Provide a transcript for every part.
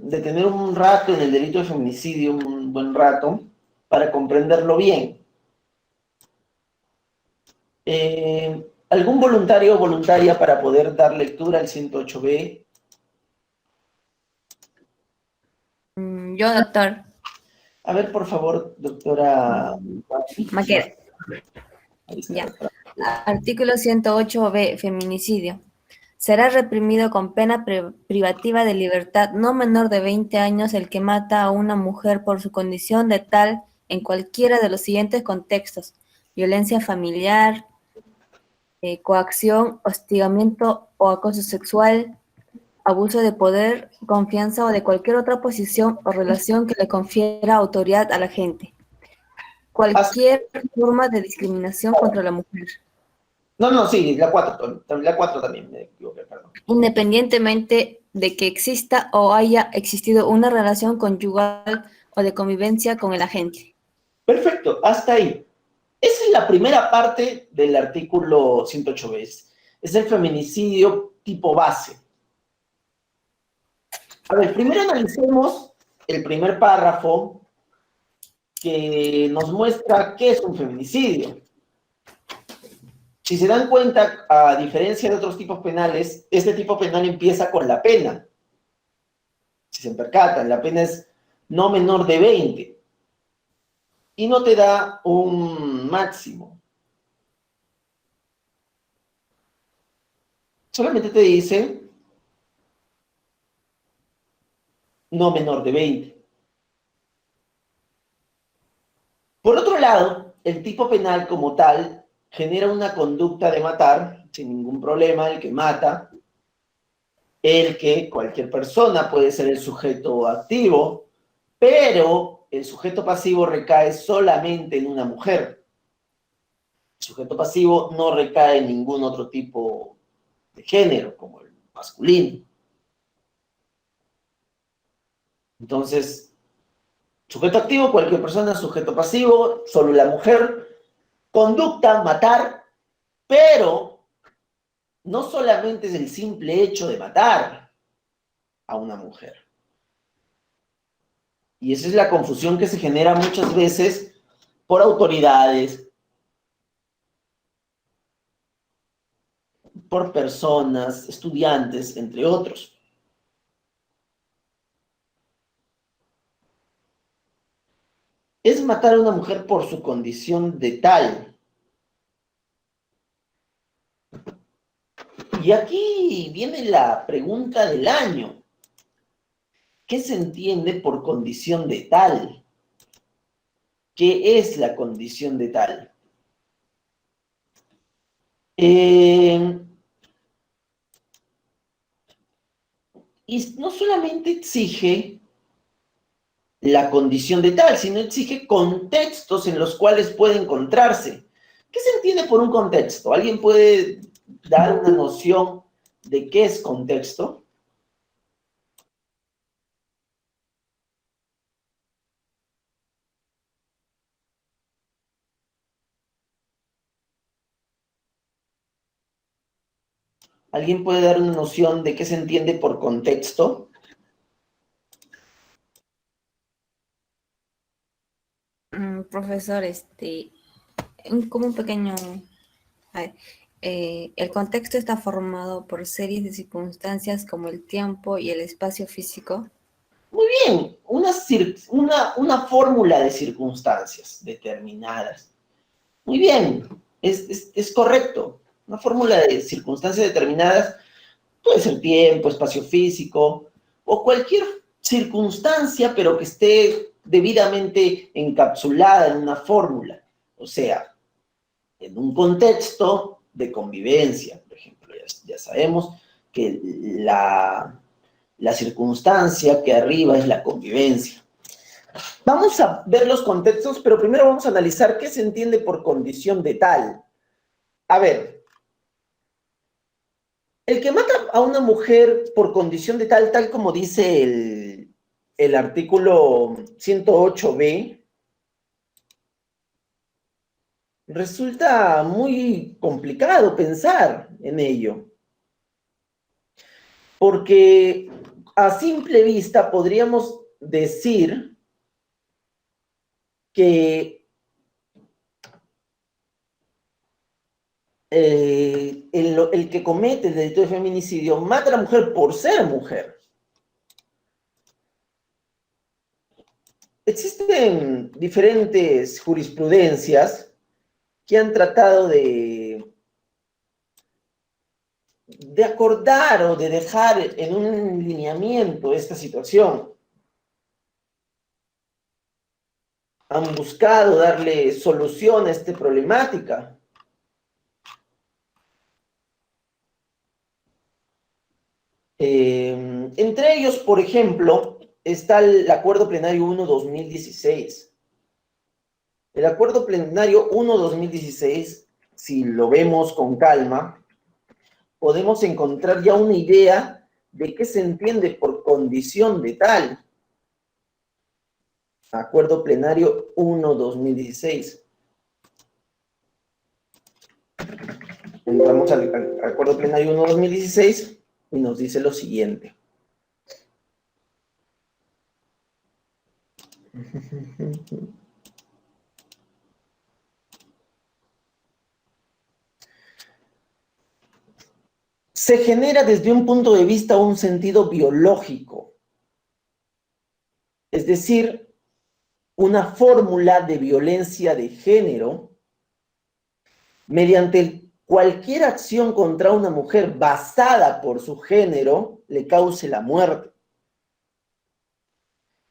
detener un rato en el delito de feminicidio, un buen rato, para comprenderlo bien. ¿Algún voluntario o voluntaria para poder dar lectura al 108B? Yo, doctor. A ver, por favor, doctora. Maquera. Ahí está, Ya. doctora. Artículo 108b. Feminicidio. Será reprimido con pena privativa de libertad no menor de 20 años el que mata a una mujer por su condición de tal en cualquiera de los siguientes contextos: violencia familiar, coacción, hostigamiento o acoso sexual, abuso de poder, confianza o de cualquier otra posición o relación que le confiera autoridad a la gente. Cualquier forma de discriminación contra la mujer, No, sí, la 4 también me equivoqué, perdón. independientemente de que exista o haya existido una relación conyugal o de convivencia con el agente. Perfecto, hasta ahí. Esa es la primera parte del artículo 108B. Es el feminicidio tipo base. A ver, primero analicemos el primer párrafo que nos muestra qué es un feminicidio. Si se dan cuenta, a diferencia de otros tipos penales, este tipo penal empieza con la pena. Si se percatan, la pena es no menor de 20 y no te da un máximo. Solamente te dice no menor de 20. Por otro lado, el tipo penal como tal genera una conducta de matar sin ningún problema, el que mata, el que cualquier persona puede ser el sujeto activo, pero el sujeto pasivo recae solamente en una mujer. El sujeto pasivo no recae en ningún otro tipo de género, como el masculino. Entonces, sujeto activo, cualquier persona, sujeto pasivo, solo la mujer. Conducta, matar, pero no solamente es el simple hecho de matar a una mujer. Y esa es la confusión que se genera muchas veces por autoridades, por personas, estudiantes, entre otros. Es matar a una mujer por su condición de tal. Y aquí viene la pregunta del año. ¿Qué se entiende por condición de tal? ¿Qué es la condición de tal? Y no solamente exige la condición de tal, sino exige contextos en los cuales puede encontrarse. ¿Qué se entiende por un contexto? ¿Alguien puede dar una noción de qué es contexto? ¿Alguien puede dar una noción de qué se entiende por contexto? Profesor, como un pequeño... a ver, el contexto está formado por series de circunstancias como el tiempo y el espacio físico. Muy bien, una fórmula de circunstancias determinadas. Muy bien, es correcto. Una fórmula de circunstancias determinadas puede ser tiempo, espacio físico o cualquier circunstancia, pero que esté debidamente encapsulada en una fórmula. O sea, en un contexto de convivencia, por ejemplo. Ya sabemos que la circunstancia que arriba es la convivencia. Vamos a ver los contextos, pero primero vamos a analizar qué se entiende por condición de tal. A ver, el que mata a una mujer por condición de tal, tal como dice el artículo 108B, resulta muy complicado pensar en ello. Porque a simple vista podríamos decir que el que comete el delito de feminicidio mata a la mujer por ser mujer. Existen diferentes jurisprudencias que han tratado de acordar o de dejar en un lineamiento esta situación. Han buscado darle solución a esta problemática. Entre ellos, por ejemplo, está el Acuerdo Plenario 1-2016. El Acuerdo Plenario 1-2016, si lo vemos con calma, podemos encontrar ya una idea de qué se entiende por condición de tal. Acuerdo Plenario 1-2016. Entramos al Acuerdo Plenario 1-2016 y nos dice lo siguiente. Se genera desde un punto de vista un sentido biológico, es decir, una fórmula de violencia de género mediante cualquier acción contra una mujer basada por su género le cause la muerte.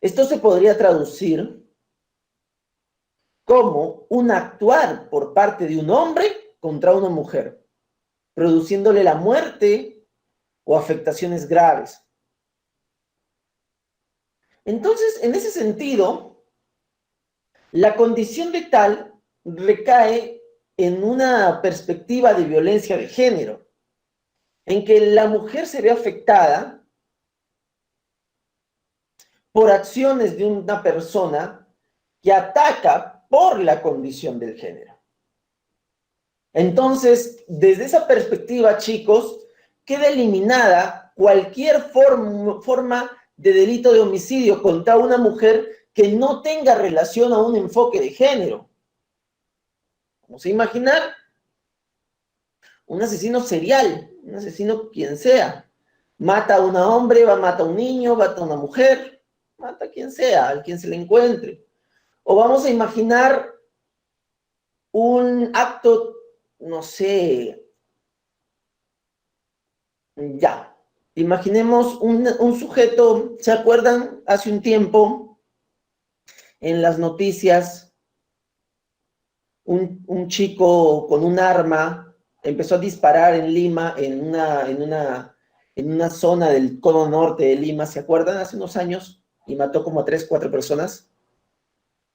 Esto se podría traducir como un actuar por parte de un hombre contra una mujer, produciéndole la muerte o afectaciones graves. Entonces, en ese sentido, la condición de tal recae en una perspectiva de violencia de género, en que la mujer se ve afectada por acciones de una persona que ataca por la condición del género. Entonces, desde esa perspectiva, chicos, queda eliminada cualquier forma de delito de homicidio contra una mujer que no tenga relación a un enfoque de género. Vamos a imaginar un asesino serial, un asesino quien sea. Mata a un hombre, mata a un niño, mata a una mujer, mata a quien sea, al quien se le encuentre. O vamos a imaginar un acto, no sé, ya. Imaginemos un sujeto, ¿se acuerdan? Hace un tiempo, en las noticias, un chico con un arma empezó a disparar en Lima, en una zona del cono norte de Lima, ¿se acuerdan? Hace unos años, y mató como a 3, 4 personas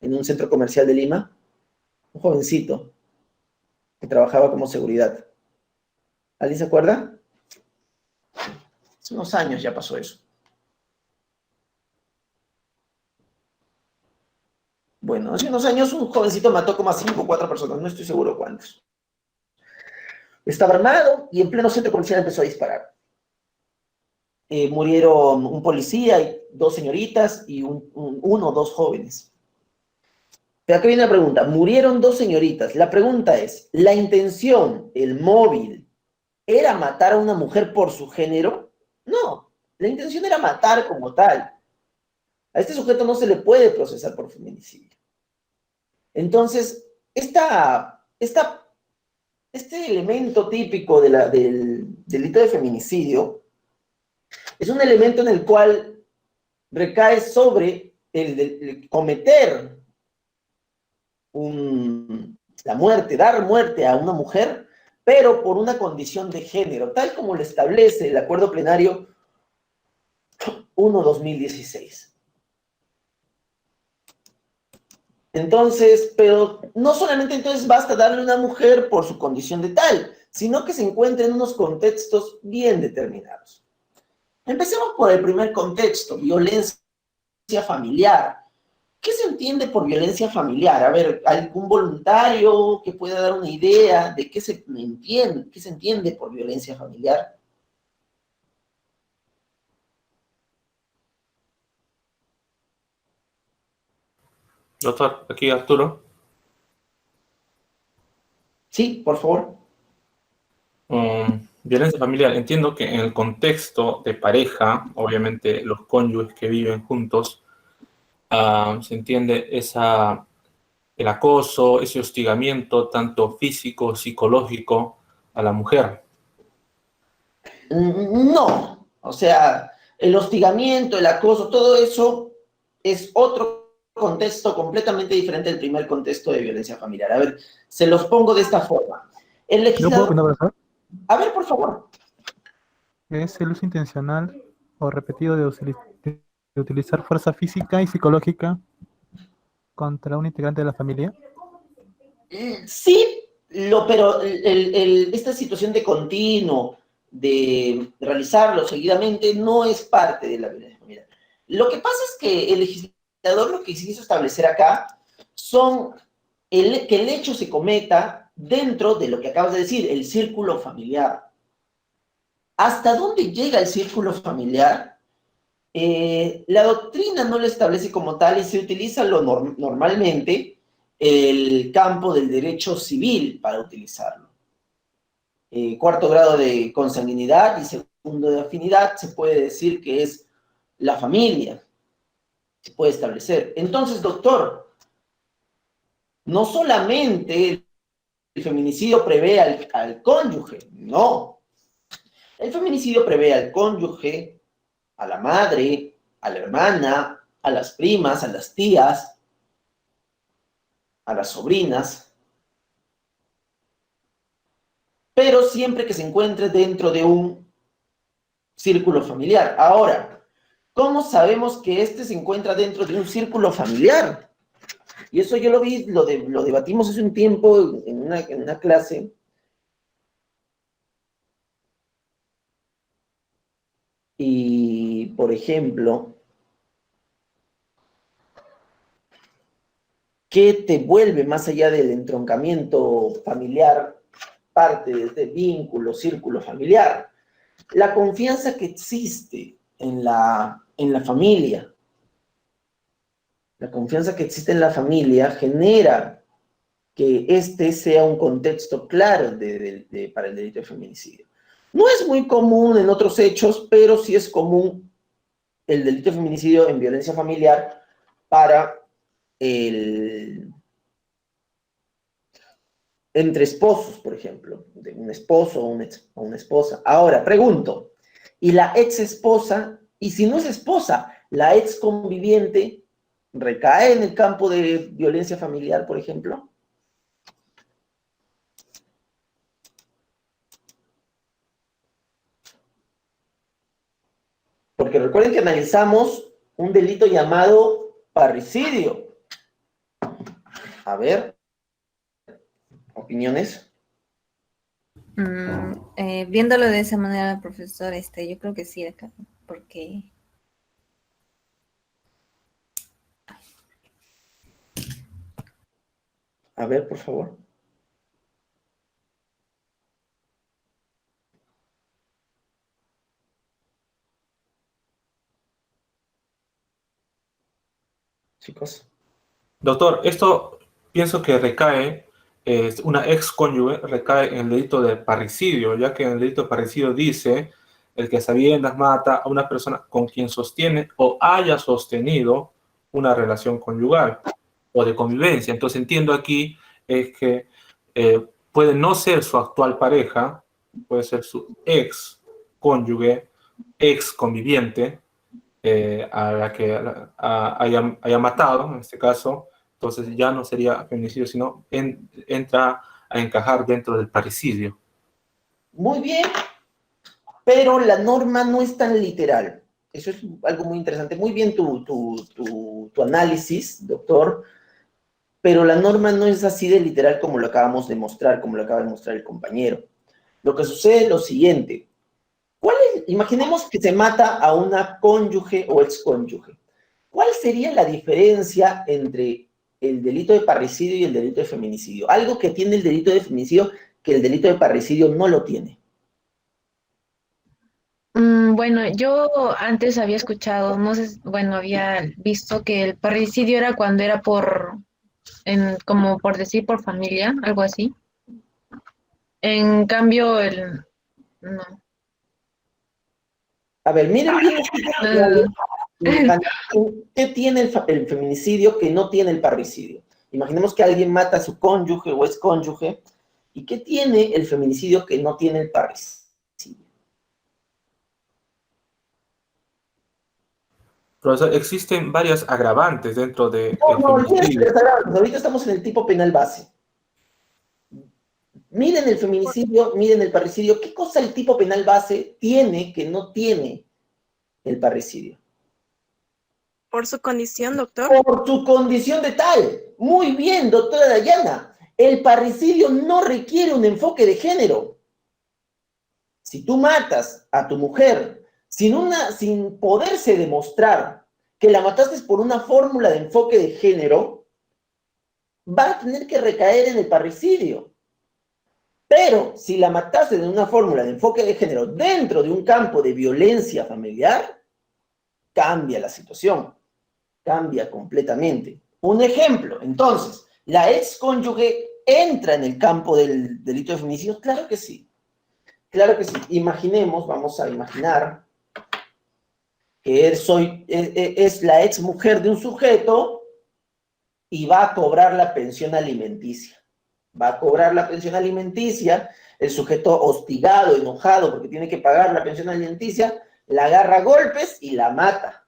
en un centro comercial de Lima. Un jovencito que trabajaba como seguridad. ¿Alguien se acuerda? Hace unos años ya pasó eso. Bueno, hace unos años un jovencito mató como a 5 o 4 personas, no estoy seguro cuántos. Estaba armado y en pleno centro comercial empezó a disparar. Murieron un policía y 2 señoritas y uno o 2 jóvenes. Pero aquí viene la pregunta. Murieron 2 señoritas. La pregunta es, ¿la intención, el móvil, era matar a una mujer por su género? No, la intención era matar como tal. A este sujeto no se le puede procesar por feminicidio. Entonces, este elemento típico del delito de feminicidio es un elemento en el cual recae sobre el cometer la muerte, dar muerte a una mujer, pero por una condición de género, tal como lo establece el Acuerdo Plenario 1-2016. Entonces, pero no solamente entonces basta darle a una mujer por su condición de tal, sino que se encuentra en unos contextos bien determinados. Empecemos por el primer contexto, violencia familiar. ¿Qué se entiende por violencia familiar? A ver, ¿algún voluntario que pueda dar una idea de qué se entiende por violencia familiar? Doctor, aquí Arturo. Sí, por favor. Violencia familiar. Entiendo que en el contexto de pareja, obviamente los cónyuges que viven juntos, se entiende el acoso, ese hostigamiento, tanto físico, psicológico, a la mujer. No, o sea, el hostigamiento, el acoso, todo eso es otro contexto completamente diferente del primer contexto de violencia familiar. A ver, se los pongo de esta forma. El ¿Yo puedo legislador... opinar, profesor? A ver, por favor. Es el uso intencional o repetido de utilizar fuerza física y psicológica contra un integrante de la familia. Sí, pero esta situación de continuo, de realizarlo seguidamente, no es parte de la violencia familiar. Lo que pasa es que el legislador lo que quiso establecer acá son que el hecho se cometa dentro de lo que acabas de decir, el círculo familiar. ¿Hasta dónde llega el círculo familiar? La doctrina no lo establece como tal y se utiliza normalmente el campo del derecho civil para utilizarlo. Cuarto grado de consanguinidad y segundo de afinidad se puede decir que es la familia, se puede establecer. Entonces, doctor, no solamente el feminicidio prevé al cónyuge, no. El feminicidio prevé al cónyuge, a la madre, a la hermana, a las primas, a las tías, a las sobrinas, pero siempre que se encuentre dentro de un círculo familiar. Ahora, ¿cómo sabemos que este se encuentra dentro de un círculo familiar? Y eso yo lo vi, lo debatimos hace un tiempo en una clase. Y, por ejemplo, ¿qué te vuelve más allá del entroncamiento familiar, parte de este vínculo, círculo familiar? La confianza que existe en la familia. La confianza que existe en la familia genera que este sea un contexto claro para el delito de feminicidio. No es muy común en otros hechos, pero sí es común el delito de feminicidio en violencia familiar para entre esposos, por ejemplo, de un esposo o una esposa. Ahora, pregunto, ¿y la ex esposa? Y si no es esposa, la ex conviviente recae en el campo de violencia familiar, por ejemplo? Porque recuerden que analizamos un delito llamado parricidio. A ver, opiniones. Viéndolo de esa manera, profesor, yo creo que sí, acá, porque... A ver, por favor. Chicos. Doctor, esto pienso que recae, una ex cónyuge recae en el delito de parricidio, ya que en el delito de parricidio dice el que a sabiendas mata a una persona con quien sostiene o haya sostenido una relación conyugal o de convivencia. Entonces entiendo aquí es que puede no ser su actual pareja, puede ser su ex cónyuge, ex conviviente, a la que haya matado, en este caso. Entonces ya no sería feminicidio, sino entra a encajar dentro del parricidio. Muy bien, pero la norma no es tan literal. Eso es algo muy interesante. Muy bien tu análisis, doctor, pero la norma no es así de literal como lo acabamos de mostrar, como lo acaba de mostrar el compañero. Lo que sucede es lo siguiente. Imaginemos que se mata a una cónyuge o excónyuge. ¿Cuál sería la diferencia entre el delito de parricidio y el delito de feminicidio? Algo que tiene el delito de feminicidio que el delito de parricidio no lo tiene. Bueno, yo antes había escuchado, no sé, bueno, había visto que el parricidio era cuando era como por decir, por familia, algo así. En cambio, no. A ver, miren bien este No, ¿qué tiene el feminicidio que no tiene el parricidio? Imaginemos que alguien mata a su cónyuge o excónyuge. ¿Y qué tiene el feminicidio que no tiene el parricidio? Profesor, existen varias agravantes dentro del No, olvídense de feminicidio. las agravantes. Ahorita estamos en el tipo penal base. Miren el feminicidio, miren el parricidio. ¿Qué cosa el tipo penal base tiene que no tiene el parricidio? Por su condición, doctor. Por su condición de tal. Muy bien, doctora Dayana. El parricidio no requiere un enfoque de género. Si tú matas a tu mujer sin poderse demostrar que la mataste por una fórmula de enfoque de género, va a tener que recaer en el parricidio. Pero si la mataste de una fórmula de enfoque de género dentro de un campo de violencia familiar, cambia la situación, cambia completamente. Un ejemplo, entonces, ¿la excónyuge entra en el campo del delito de feminicidio? Claro que sí. Claro que sí. Imaginemos, vamos a imaginar que es la ex mujer de un sujeto y va a cobrar la pensión alimenticia. Va a cobrar la pensión alimenticia, el sujeto hostigado, enojado porque tiene que pagar la pensión alimenticia, la agarra a golpes y la mata.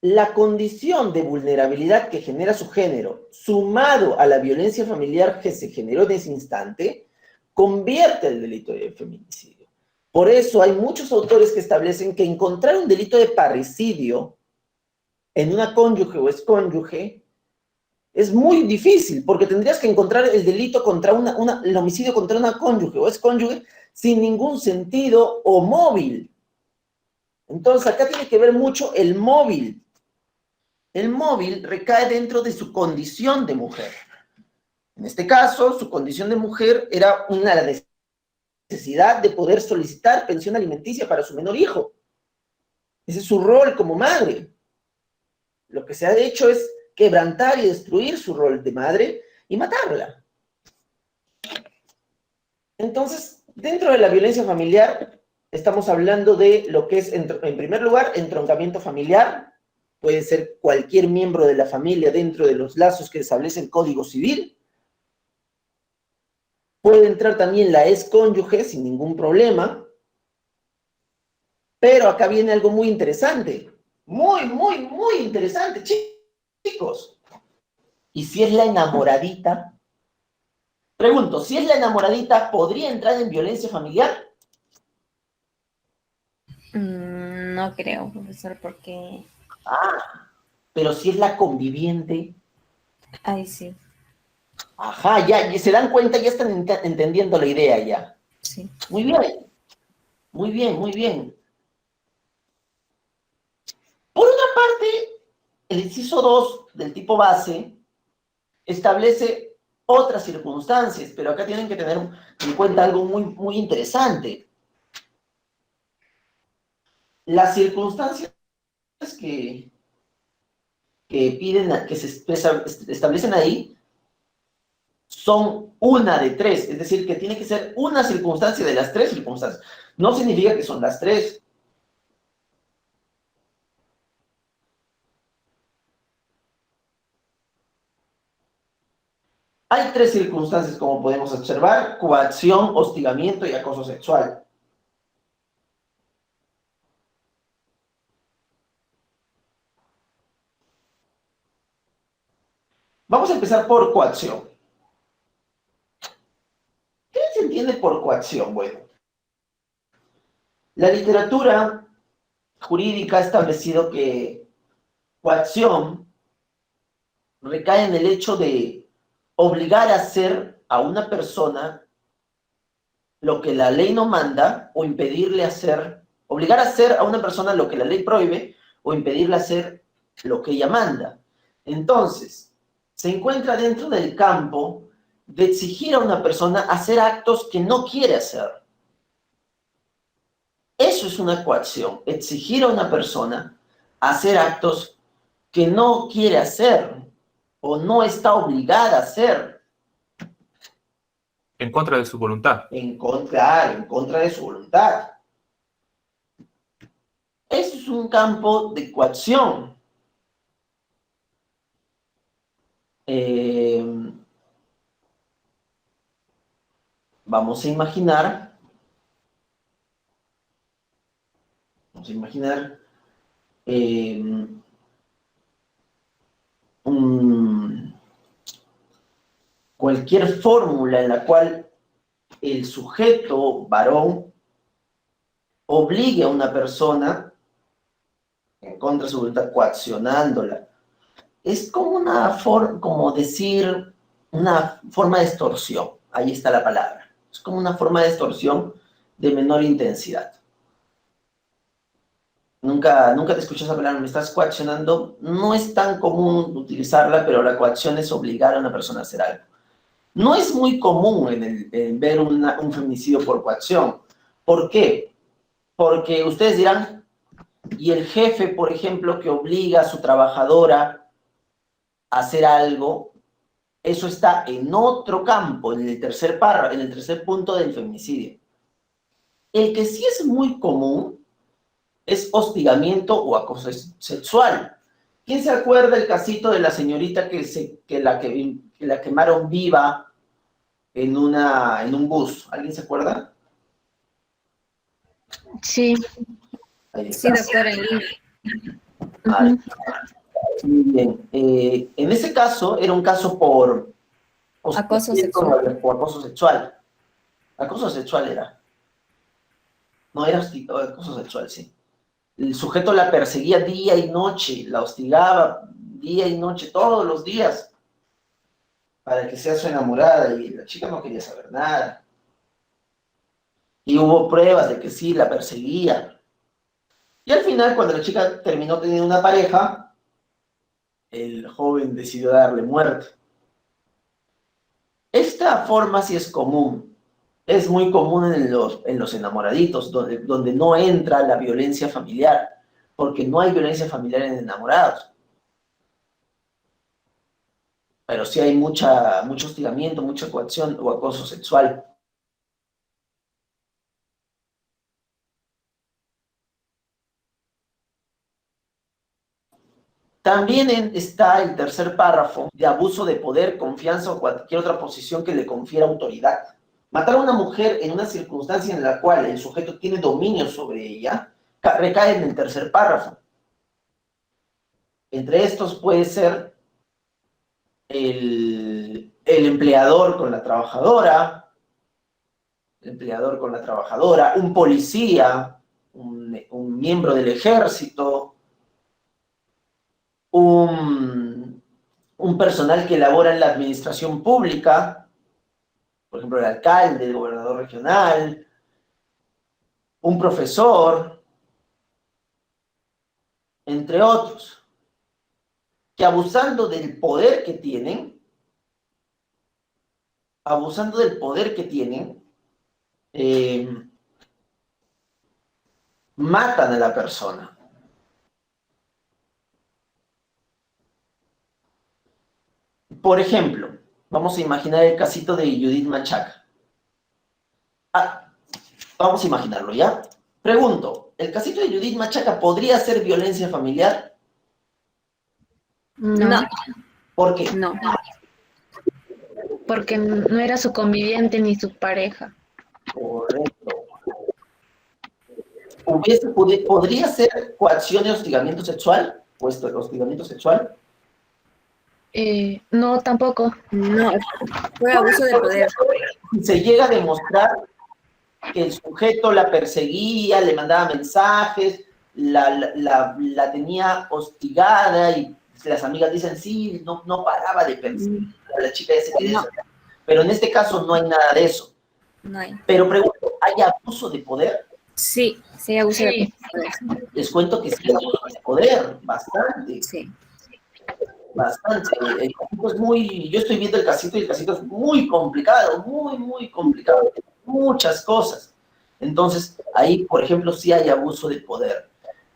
La condición de vulnerabilidad que genera su género, sumado a la violencia familiar que se generó en ese instante, convierte el delito de feminicidio. Por eso hay muchos autores que establecen que encontrar un delito de parricidio en una cónyuge o excónyuge es muy difícil, porque tendrías que encontrar el delito contra el homicidio contra una cónyuge o excónyuge sin ningún sentido o móvil. Entonces acá tiene que ver mucho el móvil. El móvil recae dentro de su condición de mujer. En este caso, su condición de mujer era una necesidad de poder solicitar pensión alimenticia para su menor hijo. Ese es su rol como madre. Lo que se ha hecho es quebrantar y destruir su rol de madre y matarla. Entonces, dentro de la violencia familiar, estamos hablando de lo que es, en primer lugar, entroncamiento familiar. Puede ser cualquier miembro de la familia dentro de los lazos que establece el Código Civil. Puede entrar también la excónyuge sin ningún problema. Pero acá viene algo muy interesante. Muy, muy, muy interesante, chicos. ¿Y si es la enamoradita? Pregunto, si es la enamoradita, ¿podría entrar en violencia familiar? No creo, profesor, porque... Ah, pero si es la conviviente. Ay, sí, Ajá, ya se dan cuenta, ya están entendiendo la idea ya. sí. Muy bien, muy bien, muy bien. Por una parte, el inciso 2 del tipo base establece otras circunstancias, pero acá tienen que tener en cuenta algo muy, muy interesante. Las circunstancias que piden, que se establecen ahí, son una de tres, es decir, que tiene que ser una circunstancia de las tres circunstancias. No significa que son las tres. Hay tres circunstancias, como podemos observar: coacción, hostigamiento y acoso sexual. Vamos a empezar por coacción. ¿Qué se entiende por coacción? Bueno, la literatura jurídica ha establecido que coacción recae en el hecho de obligar a hacer a una persona lo que la ley no manda o impedirle hacer, obligar a hacer a una persona lo que la ley prohíbe o impedirle hacer lo que ella manda. Entonces, se encuentra dentro del campo de exigir a una persona hacer actos que no quiere hacer. Eso es una coacción, exigir a una persona hacer actos que no quiere hacer o no está obligada a hacer. En contra de su voluntad. En contra de su voluntad. Eso es un campo de coacción. Vamos a imaginar cualquier fórmula en la cual el sujeto varón obligue a una persona en contra de su voluntad, coaccionándola. Es como una forma de extorsión. Ahí está la palabra. Es como una forma de extorsión de menor intensidad. Nunca te escuché esa palabra, me estás coaccionando. No es tan común utilizarla, pero la coacción es obligar a una persona a hacer algo. No es muy común en ver un feminicidio por coacción. ¿Por qué? Porque ustedes dirán, y el jefe, por ejemplo, que obliga a su trabajadora a hacer algo, eso está en otro campo, en el tercer punto del feminicidio. El que sí es muy común es hostigamiento o acoso sexual. ¿Quién se acuerda el casito de la señorita que la quemaron viva en un bus? ¿Alguien se acuerda? Sí. Ahí Sí, está. doctora, en línea. Vale. Muy bien. En ese caso, era un caso por Acoso sexual. o acoso sexual. Acoso sexual era. No, era acoso sexual, sí. El sujeto la perseguía día y noche, la hostigaba día y noche, todos los días, para que sea su enamorada, y la chica no quería saber nada. Y hubo pruebas de que sí, la perseguía. Y al final, cuando la chica terminó teniendo una pareja, el joven decidió darle muerte. Esta forma sí es común. Es muy común en los enamoraditos, donde no entra la violencia familiar, porque no hay violencia familiar en enamorados. Pero sí hay mucho hostigamiento, mucha coacción o acoso sexual. También está el tercer párrafo de abuso de poder, confianza o cualquier otra posición que le confiera autoridad. Matar a una mujer en una circunstancia en la cual el sujeto tiene dominio sobre ella recae en el tercer párrafo. Entre estos puede ser el empleador con la trabajadora, un policía, un miembro del ejército, un personal que labora en la administración pública, por ejemplo, el alcalde, el gobernador regional, un profesor, entre otros, que abusando del poder que tienen, matan a la persona. Por ejemplo, vamos a imaginar el casito de Judith Machaca. Vamos a imaginarlo, ¿ya? Pregunto, ¿el casito de Judith Machaca podría ser violencia familiar? No, ¿Por qué? no. Porque no era su conviviente ni su pareja. Correcto. ¿Podría ser coacción y hostigamiento sexual? ¿O hostigamiento sexual? No, tampoco. No, fue abuso de poder. Se llega a demostrar que el sujeto la perseguía, le mandaba mensajes, la tenía hostigada y las amigas dicen, sí, no paraba de perseguir a la chica de ese video. Pero en este caso no hay nada de eso. No hay. Pero pregunto, ¿hay abuso de poder? Sí, sí, abuso de poder. Les cuento que sí hay abuso de poder, bastante. Sí. bastante. El casito es muy, yo estoy viendo el casito y el casito es muy complicado, muy complicado. Muchas cosas. Entonces, ahí, por ejemplo, sí hay abuso de poder.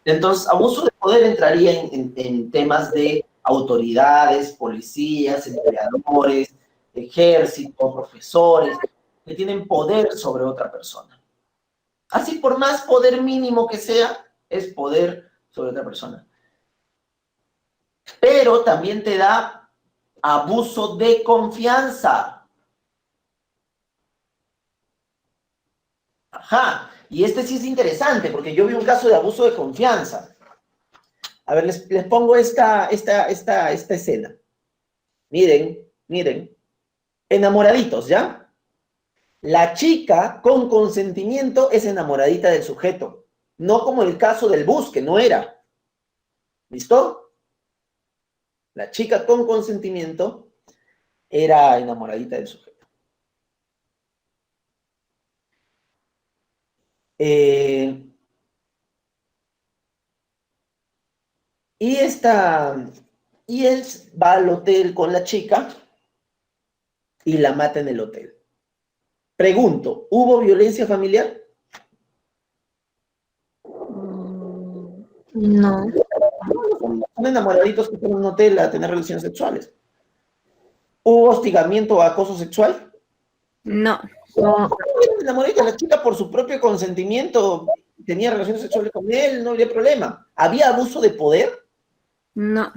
Entonces, abuso de poder entraría en temas de autoridades, policías, empleadores, ejército, profesores, que tienen poder sobre otra persona. Así, por más poder mínimo que sea, es poder sobre otra persona. Pero también te da abuso de confianza. Ajá. Y este sí es interesante, porque yo vi un caso de abuso de confianza. A ver, les pongo esta escena. Miren. Enamoraditos, ¿ya? La chica con consentimiento es enamoradita del sujeto. No como el caso del bus, que no era. ¿Listo? La chica con consentimiento era enamoradita del sujeto. Eh, y él va al hotel con la chica y la mata en el hotel. Pregunto, ¿hubo violencia familiar? No, Son enamoraditos que fueron a un hotel a tener relaciones sexuales. ¿Hubo hostigamiento o acoso sexual? No, no, Enamoradita, la chica por su propio consentimiento tenía relaciones sexuales con él, no había problema. ¿Había abuso de poder? no,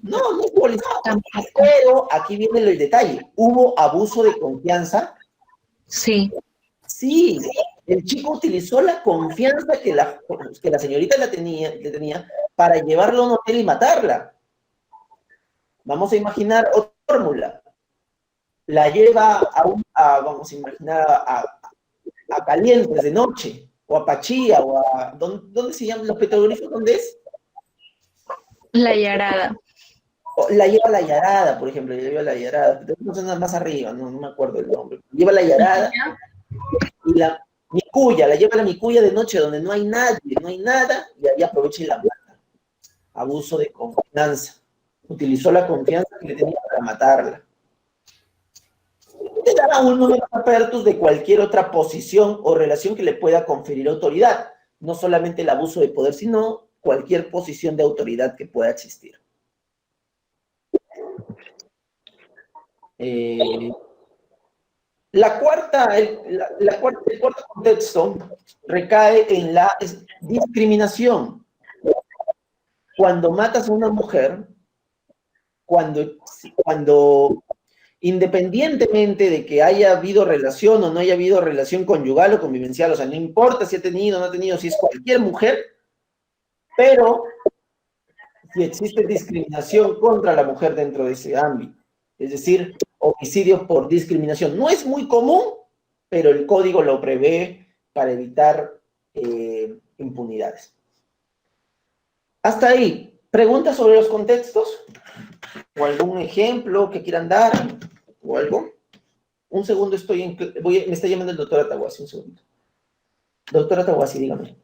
No hubo. tampoco. Pero aquí viene el detalle. ¿Hubo abuso de confianza? Sí, Sí, el chico utilizó la confianza que la señorita le tenía para llevarlo a un hotel y matarla. Vamos a imaginar otra fórmula. La lleva vamos a imaginar, a Calientes de noche, o a Pachía, o a... ¿Dónde se llaman los petroglifos? ¿Dónde es? la Yarada. O la lleva a la Yarada, por ejemplo, la lleva a la Yarada. No sé, nada más arriba, no me acuerdo el nombre. Lleva a la Yarada y la Micuya, la lleva a la Micuya de noche donde no hay nadie, no hay nada, y ahí aprovecha y la mata. Abuso de confianza. Utilizó la confianza que le tenía para matarla. Te dará uno de los apertos de cualquier otra posición o relación que le pueda conferir autoridad. No solamente el abuso de poder, sino cualquier posición de autoridad que pueda existir. El cuarto contexto recae en la discriminación. Cuando matas a una mujer, cuando independientemente de que haya habido relación o no haya habido relación conyugal o convivencial, o sea, no importa si ha tenido o no ha tenido, si es cualquier mujer, pero si existe discriminación contra la mujer dentro de ese ámbito, es decir, homicidios por discriminación. No es muy común, pero el código lo prevé para evitar impunidades. Hasta ahí, ¿preguntas sobre los contextos? ¿O algún ejemplo que quieran dar? ¿O algo? Un segundo, me está llamando el doctor Atahuasi, un segundo. Doctor Atahuasi, dígame.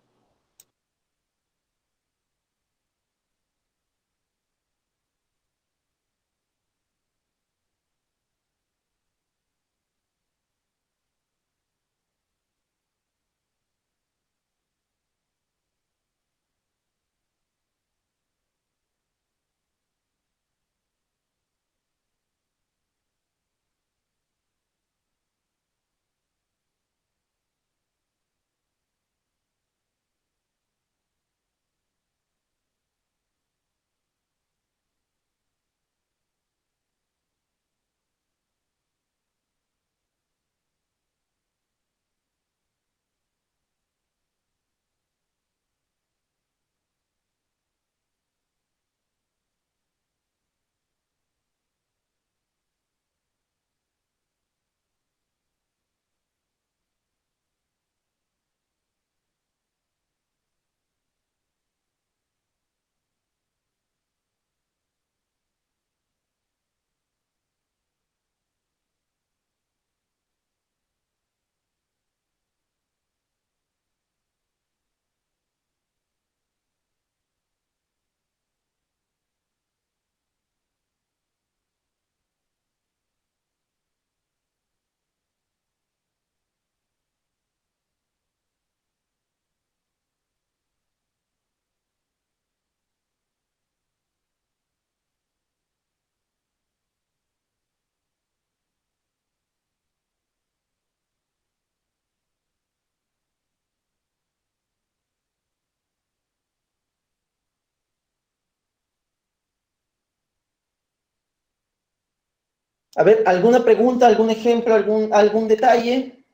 A ver, ¿alguna pregunta, algún ejemplo, algún detalle?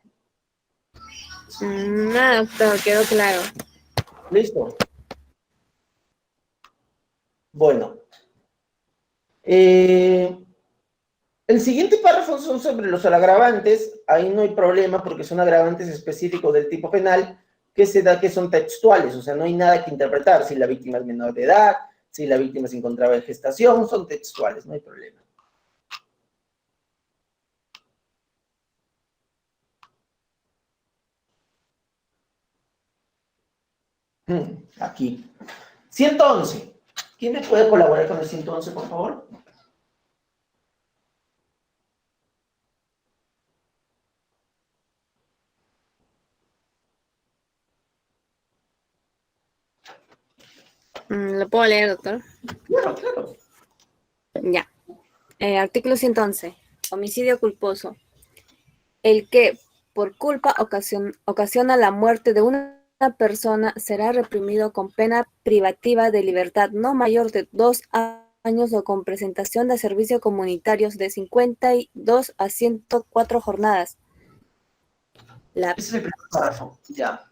Nada, doctor, quedó claro. Listo. Bueno. El siguiente párrafo son sobre los agravantes. Ahí no hay problema porque son agravantes específicos del tipo penal que se da que son textuales, o sea, no hay nada que interpretar. Si la víctima es menor de edad, si la víctima se encontraba en gestación, son textuales, no hay problema. Aquí. 111. ¿Quién me puede colaborar con el 111, por favor? ¿Lo puedo leer, doctor? Claro, claro. Ya. Artículo 111. Homicidio culposo. El que, por culpa, ocasiona la muerte de una persona será reprimido con pena privativa de libertad no mayor de 2 años o con presentación de servicios comunitarios de 52 a 104 jornadas. Ese es el primer párrafo. Ya.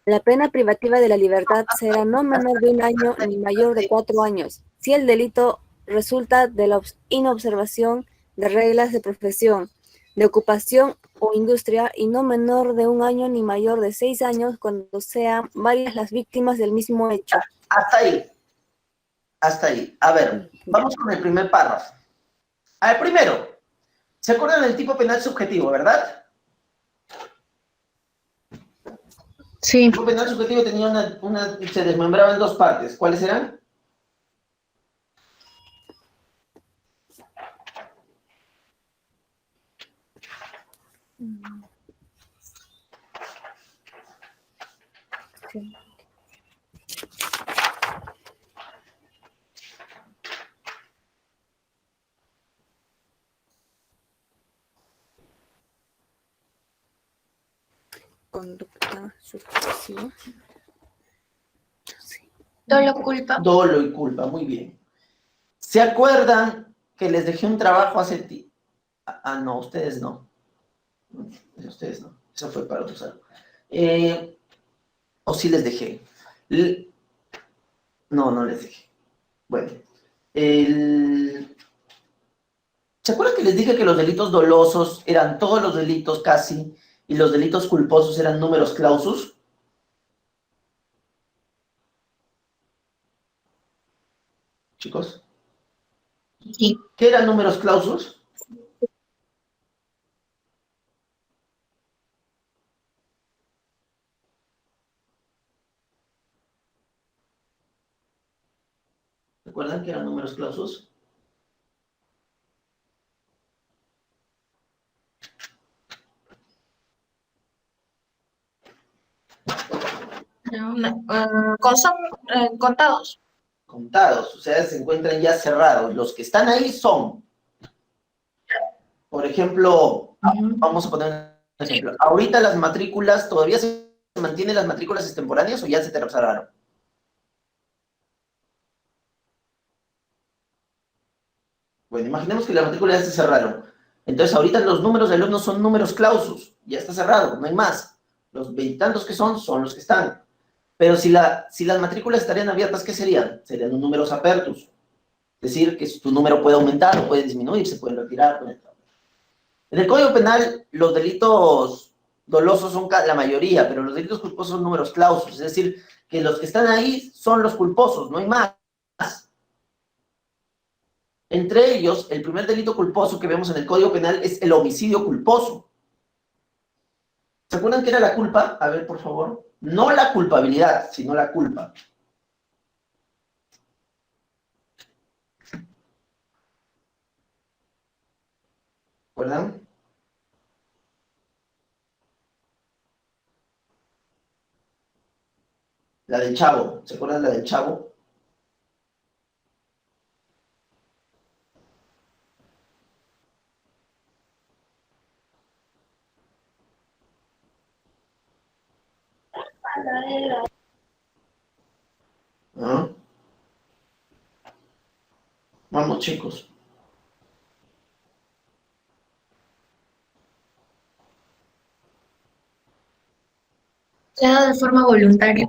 La pena privativa de la libertad será no menor de 1 año ni mayor de 4 años, si el delito resulta de la inobservación de reglas de profesión, de ocupación o industria, y no menor de 1 año ni mayor de 6 años cuando sean varias las víctimas del mismo hecho. Hasta ahí. Hasta ahí. A ver, vamos con el primer párrafo. A ver, primero, ¿se acuerdan del tipo penal subjetivo, verdad? Sí. El tipo penal subjetivo tenía se desmembraba en dos partes. ¿Cuáles eran? Sí. Conducta subversiva. Sí. Dolo culpa. Dolo y culpa, muy bien. ¿Se acuerdan que les dejé un trabajo hace tiempo? No, ustedes no. Ustedes no. Eso fue para otros algo. O sí les dejé. No, no les dejé. Bueno. ¿Se acuerdan que les dije que los delitos dolosos eran todos los delitos casi y los delitos culposos eran números clausus? Chicos. Sí. ¿Qué eran números clausus? ¿Recuerdan que eran números clausus? Son contados. Contados, o sea, se encuentran ya cerrados. Los que están ahí son, por ejemplo, vamos a poner un ejemplo. Ahorita las matrículas, ¿todavía se mantienen las matrículas extemporáneas o ya se te cerraron? Bueno, imaginemos que las matrículas ya se cerraron. Entonces, ahorita los números de alumnos son números clausus. Ya está cerrado, no hay más. Los veintitantos que son los que están. Pero si las matrículas estarían abiertas, ¿qué serían? Serían un números apertus. Es decir, que tu número puede aumentar o puede disminuir, se puede retirar. En el Código Penal, los delitos dolosos son la mayoría, pero los delitos culposos son números clausus. Es decir, que los que están ahí son los culposos, no hay más. Entre ellos, el primer delito culposo que vemos en el Código Penal es el homicidio culposo. ¿Se acuerdan qué era la culpa? A ver, por favor. No la culpabilidad, sino la culpa. ¿Recuerdan? La del Chavo. ¿Se acuerdan la del Chavo? ¿Ah? Vamos, chicos. Se ha dado de forma voluntaria.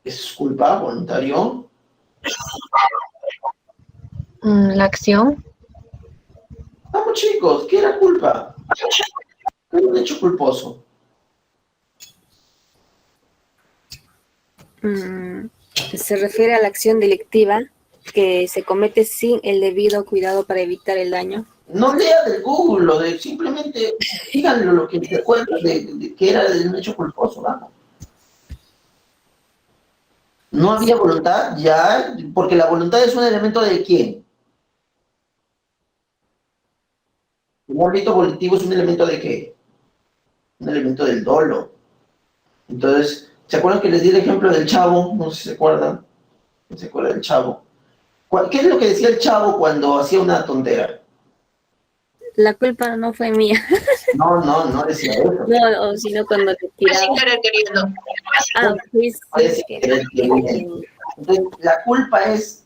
¿Es culpa, voluntario? La acción. Vamos chicos, ¿qué era culpa? ¿Qué era un hecho culposo? Mm, Se refiere a la acción delictiva que se comete sin el debido cuidado para evitar el daño. No lea del Google, lo de simplemente díganlo lo que te acuerdas de que era de un hecho culposo, vamos. No había voluntad, ya, porque la voluntad es un elemento de quién. El ámbito volitivo es un elemento de qué? Un elemento del dolo. Entonces, ¿se acuerdan que les di el ejemplo del chavo? No sé si se acuerdan. ¿Quién se acuerda del chavo? ¿Qué es lo que decía el chavo cuando hacía una tontera? La culpa no fue mía, No decía eso. no, o sino cuando le Fue sin tiraba. querer queriendo. Ah, pues Parece sí, que que era el que- Entonces, la culpa es,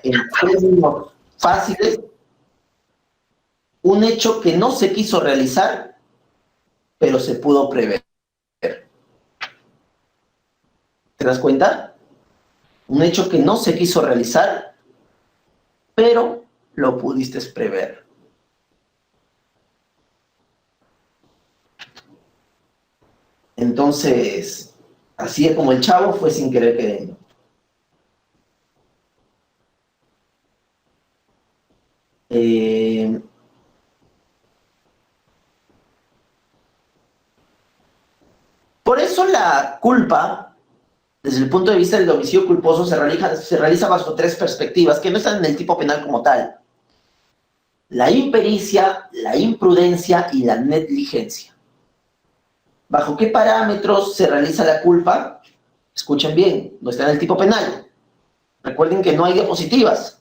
en términos fáciles, un hecho que no se quiso realizar, pero se pudo prever. ¿Te das cuenta? Un hecho que no se quiso realizar, pero lo pudiste prever. Entonces, así es como el chavo fue sin querer queriendo. Eh, por eso la culpa, desde el punto de vista del homicidio culposo, se realiza bajo tres perspectivas que no están en el tipo penal como tal. La impericia, la imprudencia y la negligencia. ¿Bajo qué parámetros se realiza la culpa? Escuchen bien, no está en el tipo penal. Recuerden que no hay diapositivas.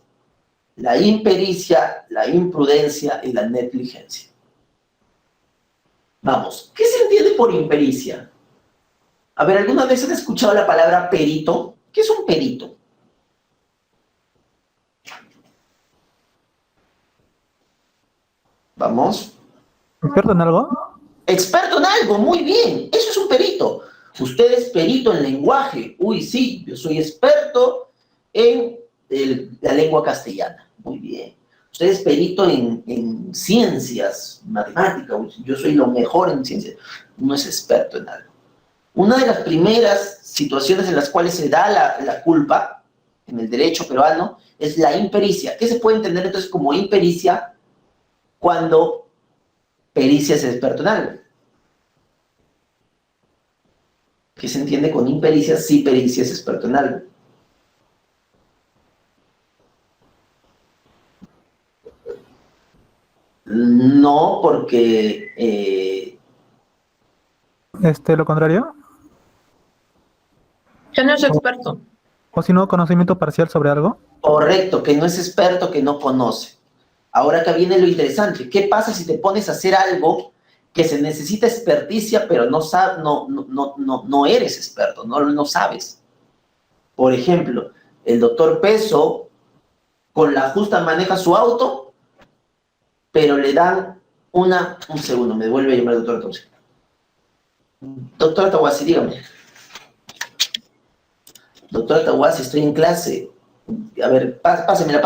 La impericia, la imprudencia y la negligencia. Vamos, ¿qué se entiende por impericia? A ver, ¿alguna vez han escuchado la palabra perito? ¿Qué es un perito? Vamos. ¿Experto en algo? Experto en algo, muy bien. Eso es un perito. Usted es perito en lenguaje. Uy, sí, yo soy experto en la lengua castellana. Muy bien. Usted es perito en ciencias, matemáticas. Uy, yo soy lo mejor en ciencias. No es experto en algo. Una de las primeras situaciones en las cuales se da la culpa en el derecho peruano es la impericia. ¿Qué se puede entender entonces como impericia cuando pericia es experto en algo? ¿Qué se entiende con impericia si pericia es experto en algo? No, porque ¿Lo contrario? Ya no es O, experto. o si no, conocimiento parcial sobre algo. correcto, que no es experto, que no conoce. Ahora acá viene lo interesante. ¿Qué pasa si te pones a hacer algo que se necesita experticia, pero no eres experto, no sabes? Por ejemplo, el doctor Peso con la justa maneja su auto, pero le dan un segundo, me vuelve a llamar el doctor entonces. Doctor Tawasi, dígame. Doctor Tawasi, estoy en clase. A ver, pásemela.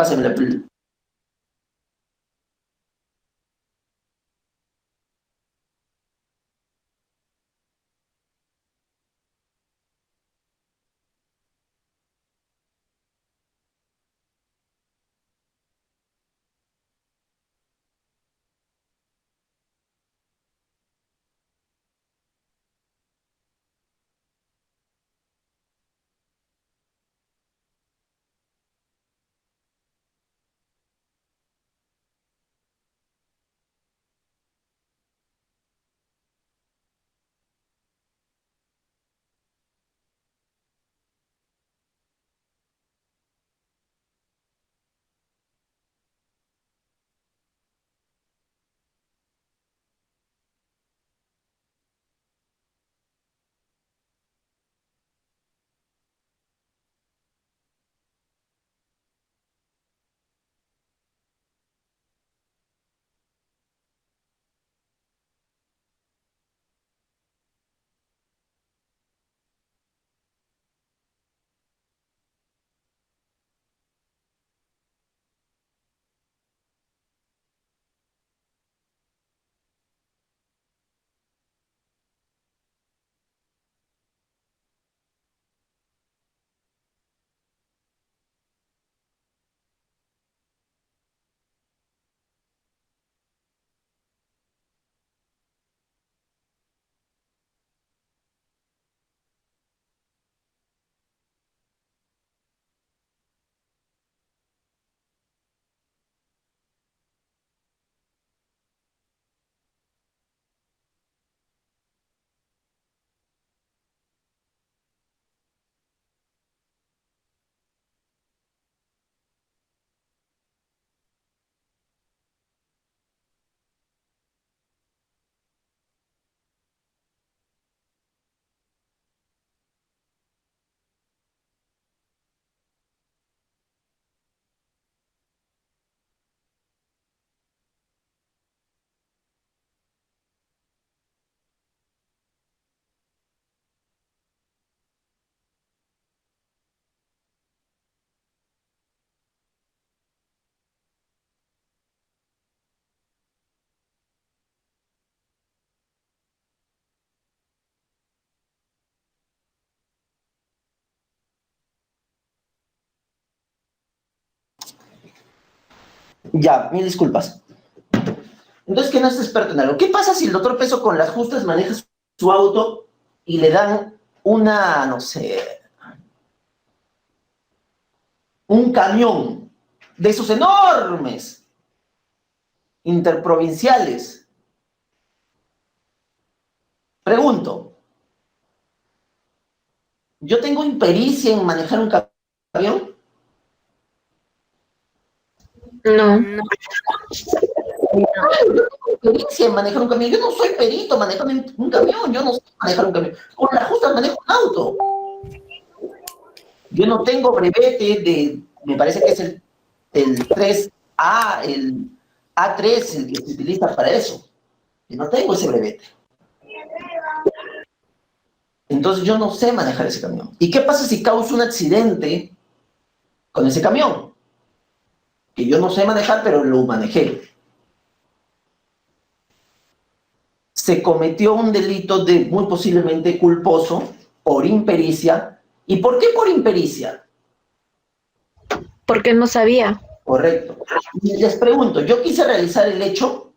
Ya, mil disculpas. Entonces, que no es experto en algo. ¿Qué pasa si el doctor Peso con las justas maneja su auto y le dan una, no sé, un camión de esos enormes, interprovinciales? Pregunto, ¿yo tengo impericia en manejar un camión? No. No, Yo tengo experiencia en manejar un camión. Yo no soy perito manejando un camión. Yo no sé manejar un camión. Con las justas manejo un auto. Yo no tengo brevete me parece que es el 3A, el A3, el que se utiliza para eso. Yo no tengo ese brevete. Entonces yo no sé manejar ese camión. ¿Y qué pasa si causa un accidente con ese camión? Que yo no sé manejar, pero lo manejé. Se cometió un delito de muy posiblemente culposo por impericia. ¿Y por qué por impericia? Porque no sabía. Correcto. Y les pregunto, yo quise realizar el hecho.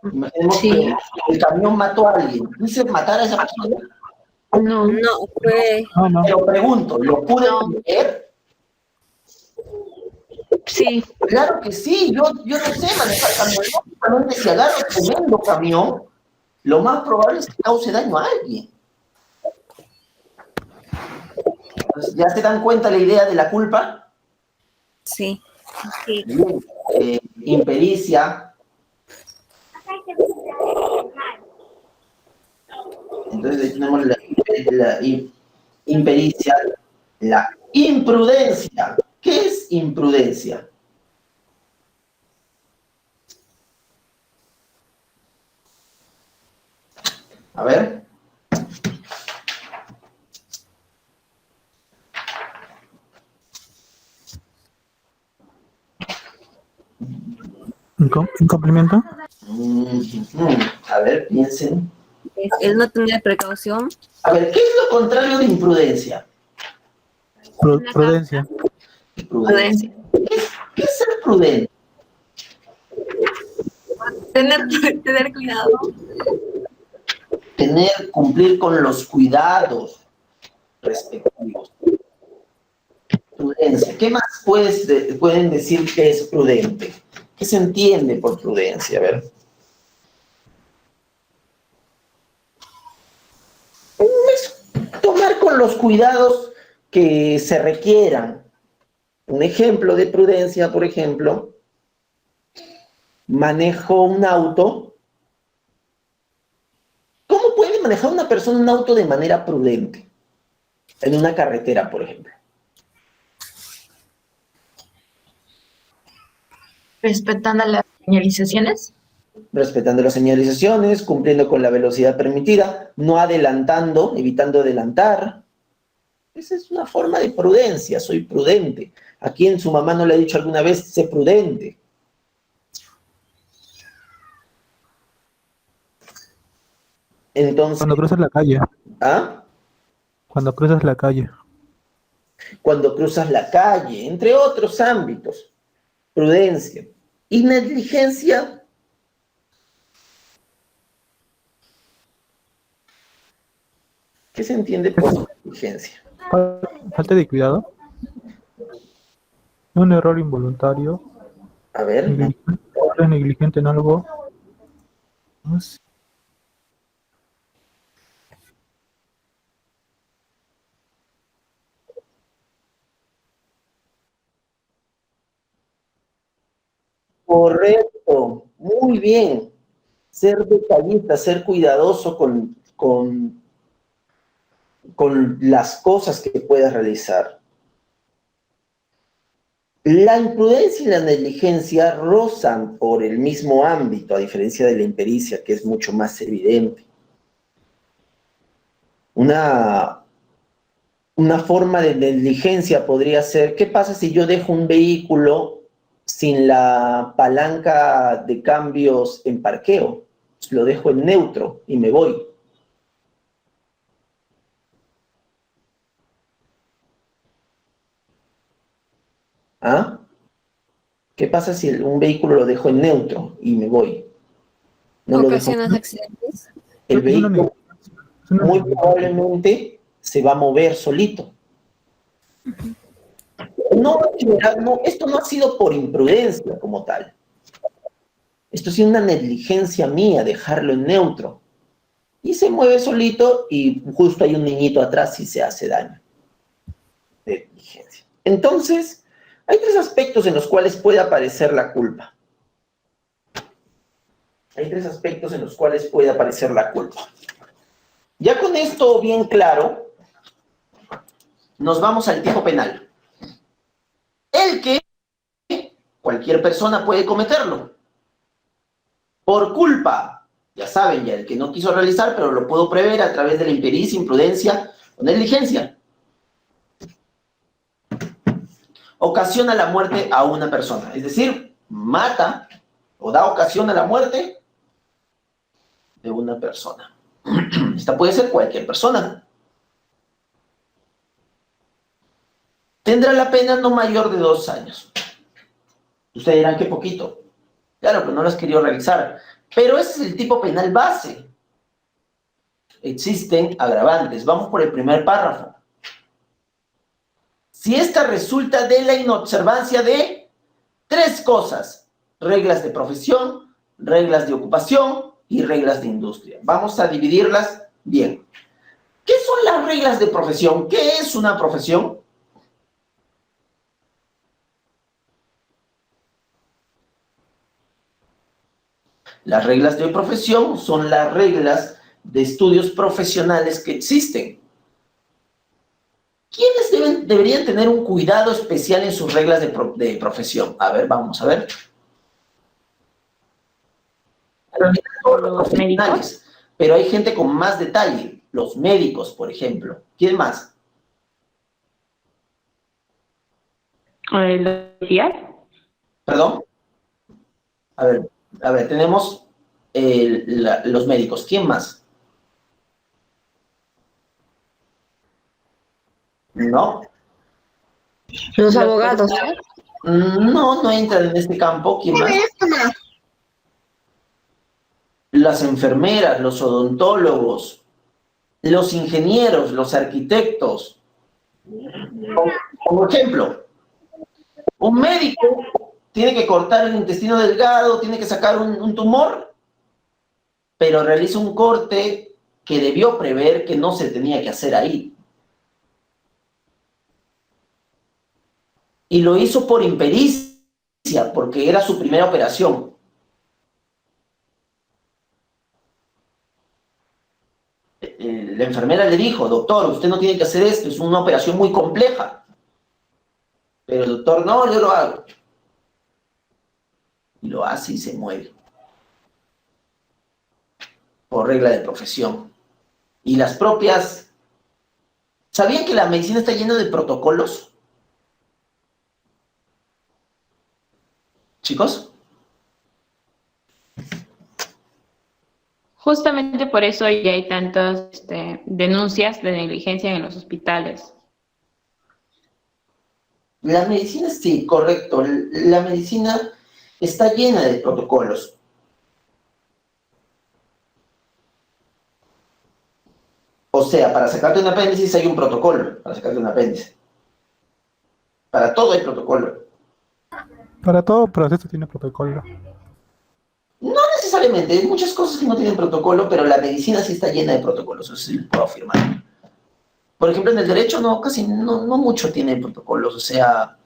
Imaginemos que Sí. el camión mató a alguien. ¿Quise matar a esa persona? No. no, fue, No, no. Pero pregunto, ¿lo pude prever? Sí. Claro que sí, yo no sé manejar camión. Lógicamente, si agarro tremendo camión, lo más probable es que cause daño a alguien. Entonces, ¿ya se dan cuenta la idea de la culpa? sí. Bien. Impericia. Entonces ahí tenemos impericia, la imprudencia. ¿Qué es imprudencia? A ver. ¿Incumplimiento? A ver, piensen. Es el no tener precaución. A ver, ¿qué es lo contrario de imprudencia? Prudencia. Prudencia. ¿Qué es ser prudente? Tener cuidado. Cumplir con los cuidados respectivos. Prudencia. ¿Qué más pueden decir que es prudente? ¿Qué se entiende por prudencia? A ver. Es tomar con los cuidados que se requieran. Un ejemplo de prudencia, por ejemplo, manejo un auto. ¿Cómo puede manejar una persona un auto de manera prudente? En una carretera, por ejemplo. Respetando las señalizaciones. Respetando las señalizaciones, cumpliendo con la velocidad permitida, no adelantando, evitando adelantar. Esa es una forma de prudencia, soy prudente. ¿A quién su mamá no le ha dicho alguna vez, sé prudente? Entonces, Cuando cruzas la calle. ¿ah? Cuando cruzas la calle. Cuando cruzas la calle, entre otros ámbitos. Prudencia. Y negligencia. ¿Qué se entiende por negligencia? Falta de cuidado. Un error involuntario. A ver, Negligente en algo. No sé. correcto, muy bien. Ser detallista, ser cuidadoso con las cosas que puedas realizar. La imprudencia y la negligencia rozan por el mismo ámbito, a diferencia de la impericia, que es mucho más evidente. Una forma de negligencia podría ser, ¿qué pasa si yo dejo un vehículo sin la palanca de cambios en parqueo? Lo dejo en neutro y me voy. ¿Ah? ¿Qué pasa si un vehículo lo dejo en neutro y me voy? No lo dejo. ¿Ocasionas accidentes? El Es una vehículo es una muy negligencia. probablemente se va a mover solito. No, en general, no, esto no ha sido por imprudencia como tal. Esto ha sido una negligencia mía, dejarlo en neutro. Y se mueve solito y justo hay un niñito atrás y se hace daño. Negligencia. Entonces, hay tres aspectos en los cuales puede aparecer la culpa. Hay tres aspectos en los cuales puede aparecer la culpa. Ya con esto bien claro, nos vamos al tipo penal. El que cualquier persona puede cometerlo. Por culpa, ya saben, ya el que no quiso realizar, pero lo puedo prever a través de la impericia, imprudencia o negligencia. Ocasiona la muerte a una persona, es decir, mata o da ocasión a la muerte de una persona. Esta puede ser cualquier persona. Tendrá la pena no mayor de 2 años. Ustedes dirán, qué poquito. Claro, pero no lo has querido realizar. Pero ese es el tipo penal base. Existen agravantes. Vamos por el primer párrafo. Si esta resulta de la inobservancia de 3 cosas: reglas de profesión, reglas de ocupación y reglas de industria. Vamos a dividirlas bien. ¿Qué son las reglas de profesión? ¿Qué es una profesión? Las reglas de profesión son las reglas de estudios profesionales que existen. ¿Quiénes deberían tener un cuidado especial en sus reglas de profesión? A ver, vamos a ver. Los médicos, Pero hay gente con más detalle. Los médicos, por ejemplo. ¿Quién más? los policías, ¿Perdón? A ver, tenemos los médicos. ¿Quién más? ¿No? Los abogados. No entran en este campo. ¿Quién más? Las enfermeras, los odontólogos, los ingenieros, los arquitectos. Como ejemplo, un médico tiene que cortar el intestino delgado, tiene que sacar un tumor, pero realiza un corte que debió prever que no se tenía que hacer ahí. Y lo hizo por impericia, porque era su primera operación. La enfermera le dijo: doctor, usted no tiene que hacer esto, es una operación muy compleja. Pero el doctor: no, yo lo hago. Y lo hace y se muere. Por regla de profesión. Y las propias... ¿Sabían que la medicina está llena de protocolos? ¿Chicos? justamente por eso ya hay tantas denuncias de negligencia en los hospitales. La medicina, sí, correcto. La medicina está llena de protocolos. O sea, para sacarte un apéndice hay un protocolo, para sacarte un apéndice. Para todo hay protocolo. Para todo proceso tiene protocolo. No necesariamente, hay muchas cosas que no tienen protocolo, pero la medicina sí está llena de protocolos, eso sí lo puedo afirmar. Por ejemplo, en el derecho no mucho tiene protocolos, o sea,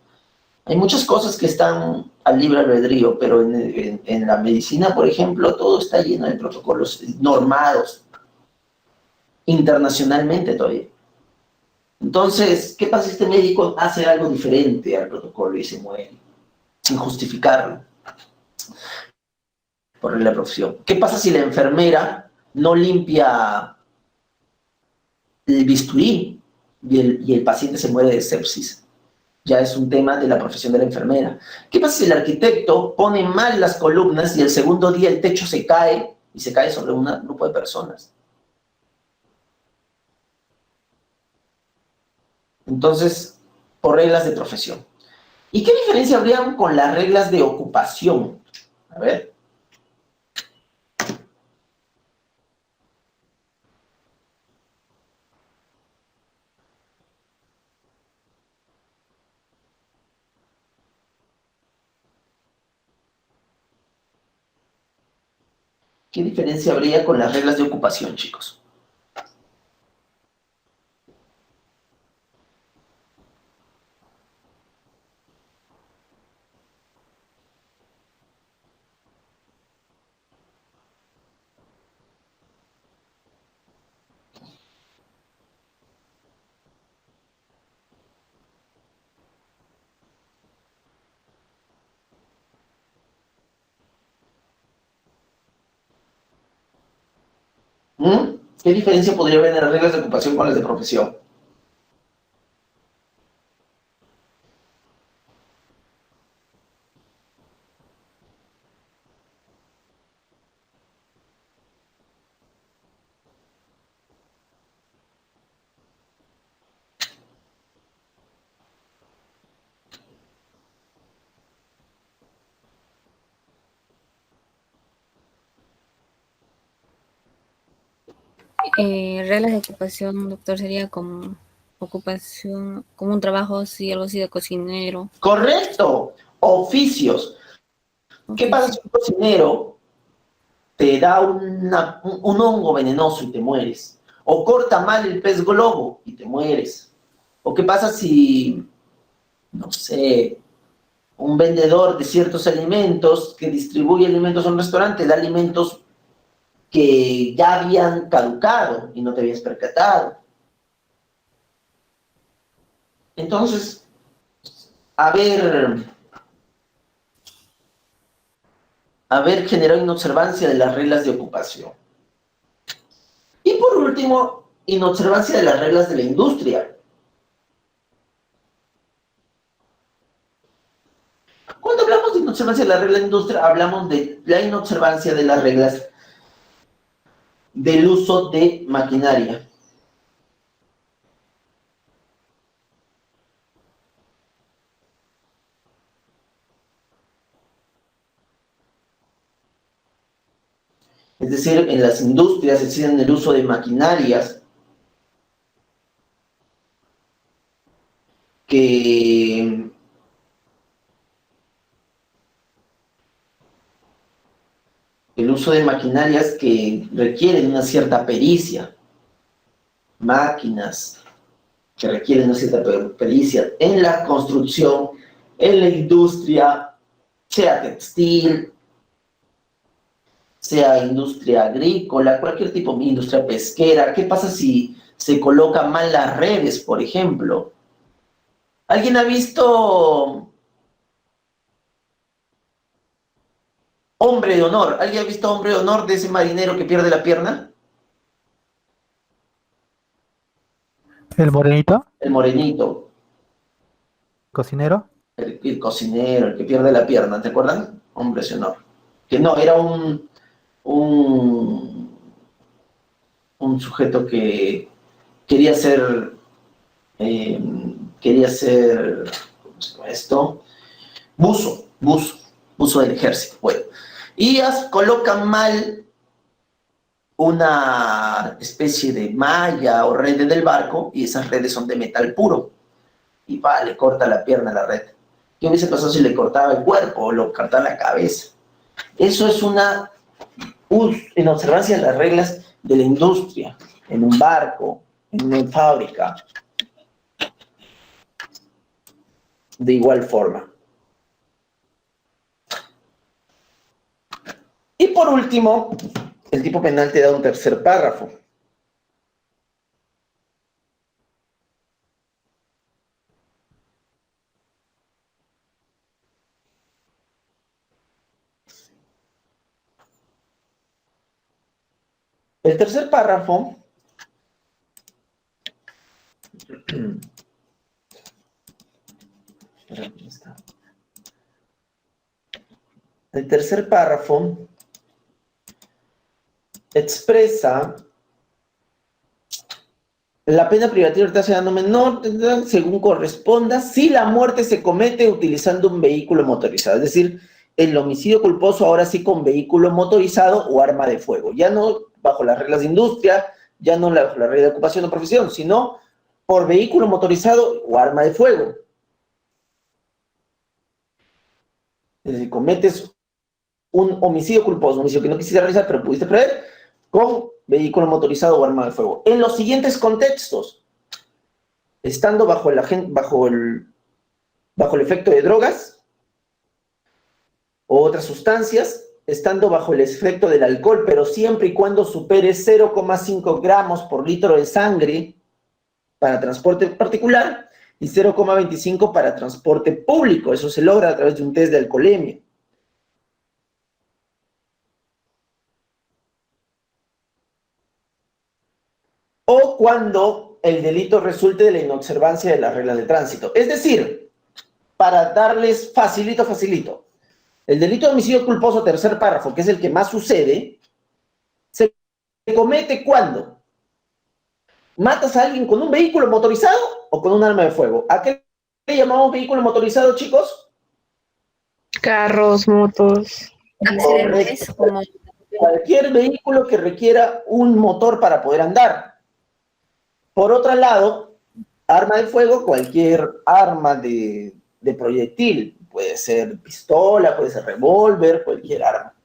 hay muchas cosas que están al libre albedrío, pero en la medicina, por ejemplo, todo está lleno de protocolos normados, internacionalmente todavía. Entonces, ¿qué pasa si este médico hace algo diferente al protocolo y se muere, sin justificarlo, por regla de profesión? ¿Qué pasa si la enfermera no limpia el bisturí y el paciente se muere de sepsis? Ya es un tema de la profesión de la enfermera. ¿Qué pasa si el arquitecto pone mal las columnas y el segundo día el techo se cae y se cae sobre un grupo de personas? Entonces, por reglas de profesión. ¿Y qué diferencia habría con las reglas de ocupación? A ver. ¿Qué diferencia habría con las reglas de ocupación, chicos? ¿Mm? ¿Qué diferencia podría haber en las reglas de ocupación con las de profesión? Reglas de ocupación, doctor, sería como ocupación, como un trabajo así, algo así de cocinero. Correcto. Oficios. ¿Qué pasa Oficio. si un cocinero te da un hongo venenoso y te mueres? O corta mal el pez globo y te mueres. ¿O qué pasa si, no sé, un vendedor de ciertos alimentos que distribuye alimentos a un restaurante da alimentos que ya habían caducado y no te habías percatado? Entonces, haber, haber generado inobservancia de las reglas de ocupación. Y por último, inobservancia de las reglas de la industria. Cuando hablamos de inobservancia de las reglas de la industria, hablamos de la inobservancia de las reglas del uso de maquinaria. Es decir, en las industrias existen el uso de maquinarias que el uso de maquinarias que requieren una cierta pericia, máquinas que requieren una cierta pericia en la construcción, en la industria, sea textil, sea industria agrícola, cualquier tipo de industria pesquera. ¿Qué pasa si se colocan mal las redes, por ejemplo? ¿Alguien ha visto Hombre de Honor? ¿Alguien ha visto Hombre de Honor de ese marinero que pierde la pierna? El morenito, El morenito, cocinero. el cocinero, el que pierde la pierna, ¿te acuerdan? Hombre de Honor. Que no, era un, un sujeto que quería ser, eh, ¿cómo se llama esto? Buzo del ejército. Bueno, y colocan mal una especie de malla o red del barco y esas redes son de metal puro. Y va, le corta la pierna a la red. ¿Qué hubiese pasado si le cortaba el cuerpo o le cortaba la cabeza? Eso es una inobservancia de las reglas de la industria, en un barco, en una fábrica. De igual forma. Y por último, el tipo penal te da un tercer párrafo. El tercer párrafo el tercer párrafo expresa La pena privativa de libertad será no menor, según corresponda, si la muerte se comete utilizando un vehículo motorizado. Es decir, el homicidio culposo ahora sí con vehículo motorizado o arma de fuego. Ya no bajo las reglas de industria, ya no bajo la regla de ocupación o profesión, sino por vehículo motorizado o arma de fuego. Es decir, cometes un homicidio culposo, un homicidio que no quisiste realizar pero pudiste prever, con vehículo motorizado o arma de fuego. En los siguientes contextos, estando bajo el efecto de drogas o otras sustancias, estando bajo el efecto del alcohol, pero siempre y cuando supere 0,5 gramos por litro de sangre para transporte particular y 0,25 para transporte público. Eso se logra a través de un test de alcoholemia. O cuando el delito resulte de la inobservancia de las reglas de tránsito. Es decir, para darles facilito, el delito de homicidio culposo, tercer párrafo, que es el que más sucede, se comete cuando matas a alguien con un vehículo motorizado o con un arma de fuego. ¿A qué le llamamos vehículo motorizado, chicos? Carros, motos. Accidentes como Cualquier vehículo que requiera un motor para poder andar. Por otro lado, arma de fuego, cualquier arma de proyectil. Puede ser pistola, puede ser revólver, cualquier arma.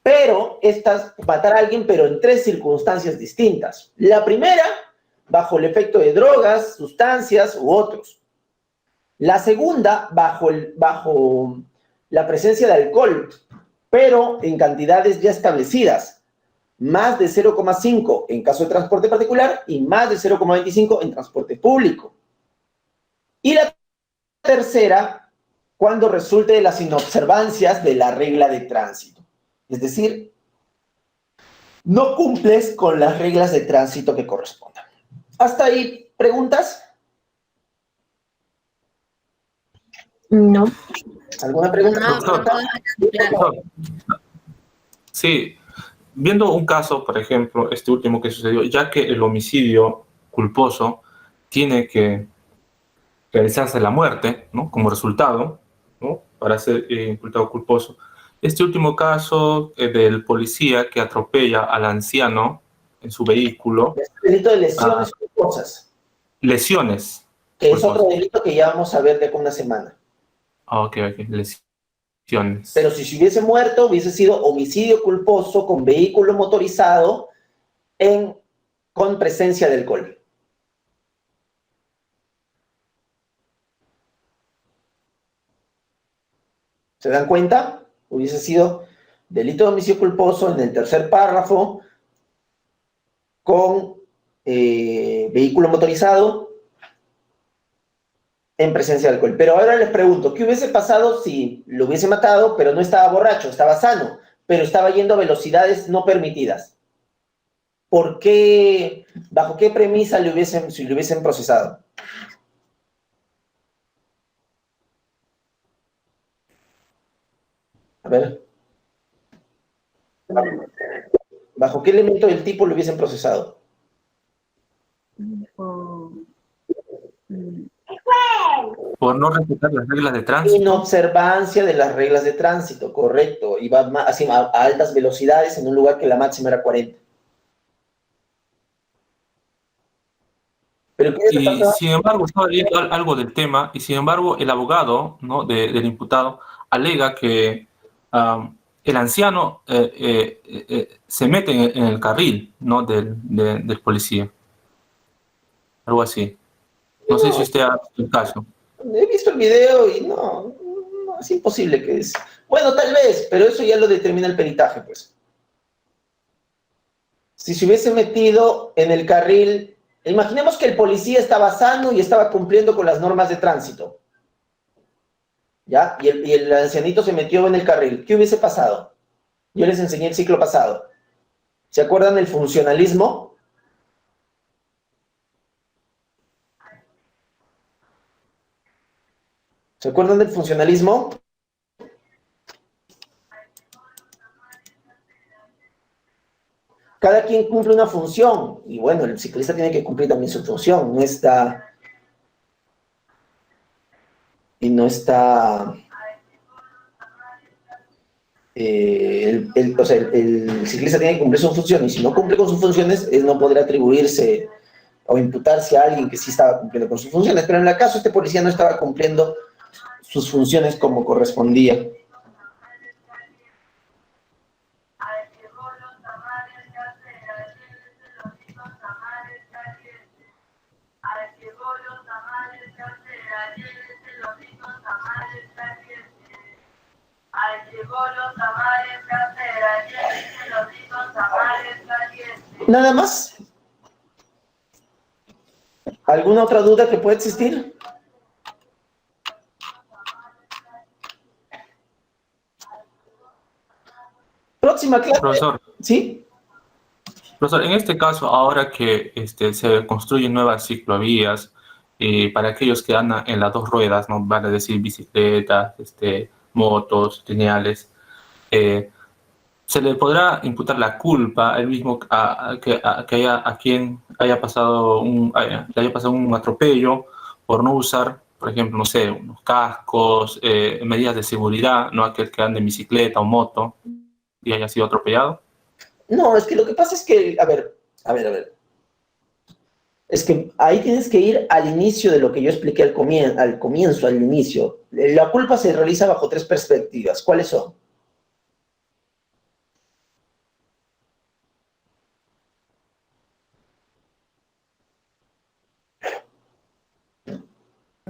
Pero matar a alguien, pero en tres circunstancias distintas. La primera, bajo el efecto de drogas, sustancias u otros. La segunda, bajo la presencia de alcohol, pero en cantidades ya establecidas. Más de 0,5 en caso de transporte particular y más de 0,25 en transporte público. Y la tercera, cuando resulte de las inobservancias de la regla de tránsito. Es decir, no cumples con las reglas de tránsito que correspondan. ¿Hasta ahí preguntas? No. ¿Alguna pregunta? No, Doctor. claro. Sí, viendo un caso, por ejemplo, este último que sucedió, ya que el homicidio culposo tiene que realizarse la muerte, ¿no? Como resultado, ¿no? Para ser imputado culposo. Este último caso del policía que atropella al anciano en su vehículo. Es el delito de lesiones culposas, Lesiones. que es culposas. otro delito que ya vamos a ver de acá una semana. Ok, lesiones. Pero si se hubiese muerto, hubiese sido homicidio culposo con vehículo motorizado con presencia de alcohol. ¿Se dan cuenta? Hubiese sido delito de homicidio culposo en el tercer párrafo con vehículo motorizado en presencia de alcohol. Pero ahora les pregunto, ¿qué hubiese pasado si lo hubiese matado, pero no estaba borracho, estaba sano, pero estaba yendo a velocidades no permitidas? ¿Por qué, bajo qué premisa si lo hubiesen procesado? A ver. ¿Bajo qué elemento del tipo lo hubiesen procesado? Por no respetar las reglas de tránsito. Inobservancia de las reglas de tránsito, correcto. Iba a altas velocidades en un lugar que la máxima era 40. Pero Y sin embargo, estaba leyendo algo del tema, y sin embargo, el abogado, ¿no? del imputado alega que el anciano se mete en el carril, ¿no? del policía. Algo así. No sé si usted ha visto el caso. He visto el video y no, es imposible que es. Bueno, tal vez, pero eso ya lo determina el peritaje, pues. Si se hubiese metido en el carril, imaginemos que el policía estaba sano y estaba cumpliendo con las normas de tránsito. ¿Ya? Y el ancianito se metió en el carril. ¿Qué hubiese pasado? Yo les enseñé el ciclo pasado. ¿Se acuerdan del funcionalismo? ¿Se acuerdan del funcionalismo? cada quien cumple una función, y bueno, el ciclista tiene que cumplir también su función, no está... Y no está... o sea, el ciclista tiene que cumplir su función, y si no cumple con sus funciones, él no podrá atribuirse o imputarse a alguien que sí estaba cumpliendo con sus funciones, pero en el caso este policía no estaba cumpliendo sus funciones como correspondía. Nada más. ¿Alguna otra duda que pueda existir? Próxima clase. Profesor, ¿Sí? profesor, en este caso, ahora que se construyen nuevas ciclovías, para aquellos que andan en las dos ruedas, ¿no? Vale decir bicicletas, motos, lineales, se le podrá imputar la culpa al mismo a quien haya pasado le haya pasado un atropello por no usar, por ejemplo, no sé, unos cascos, medidas de seguridad, no aquel que ande en bicicleta o moto y haya sido atropellado. No, es que lo que pasa es que, a ver. Es que ahí tienes que ir al inicio de lo que yo expliqué al comienzo, al inicio. La culpa se realiza bajo 3 perspectivas. ¿Cuáles son?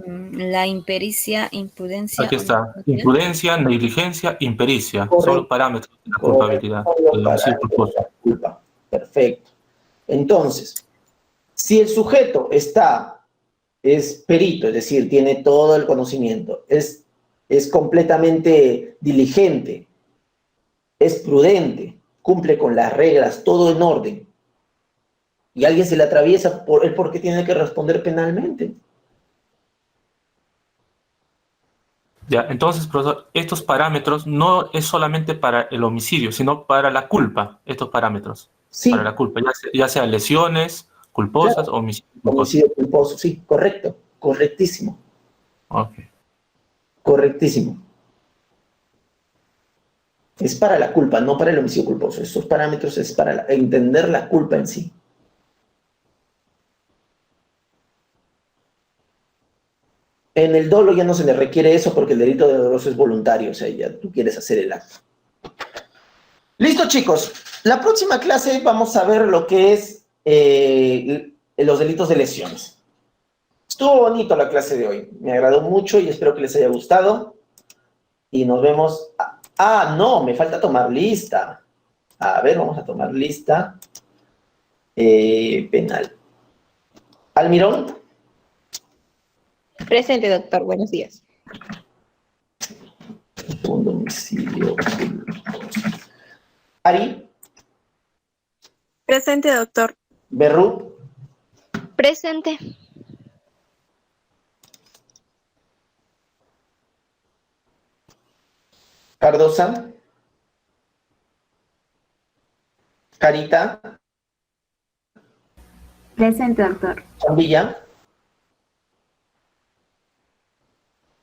La impericia, imprudencia. Aquí está. Imprudencia, negligencia, impericia. Correcto. Son los parámetros de la culpabilidad. El homicidio culposo. Culpa. Perfecto. Entonces, si el sujeto es perito, es decir, tiene todo el conocimiento, es completamente diligente, es prudente, cumple con las reglas, todo en orden, y alguien se le atraviesa, ¿es porque tiene que responder penalmente? Ya, entonces, profesor, estos parámetros no es solamente para el homicidio, sino para la culpa, estos parámetros. Sí. Para la culpa, ya sea lesiones culposas, Claro. o homicidio culposo. Homicidio culposo, sí, correcto, correctísimo. Ok. Correctísimo. Es para la culpa, no para el homicidio culposo. Estos parámetros es para entender la culpa en sí. En el dolo ya no se le requiere eso porque el delito de doloso es voluntario, o sea, ya tú quieres hacer el acto. Listo, chicos. La próxima clase vamos a ver lo que es los delitos de lesiones. Estuvo bonito la clase de hoy. Me agradó mucho y espero que les haya gustado. Y nos vemos. Ah, no, me falta tomar lista. A ver, vamos a tomar lista. Penal. Almirón. Presente, doctor. Buenos días. Un domicilio. Ari. Presente, doctor. Berru. Presente. Cardosa. Carita. Presente, doctor. Chambilla.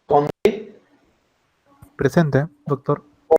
Conde. Presente, doctor.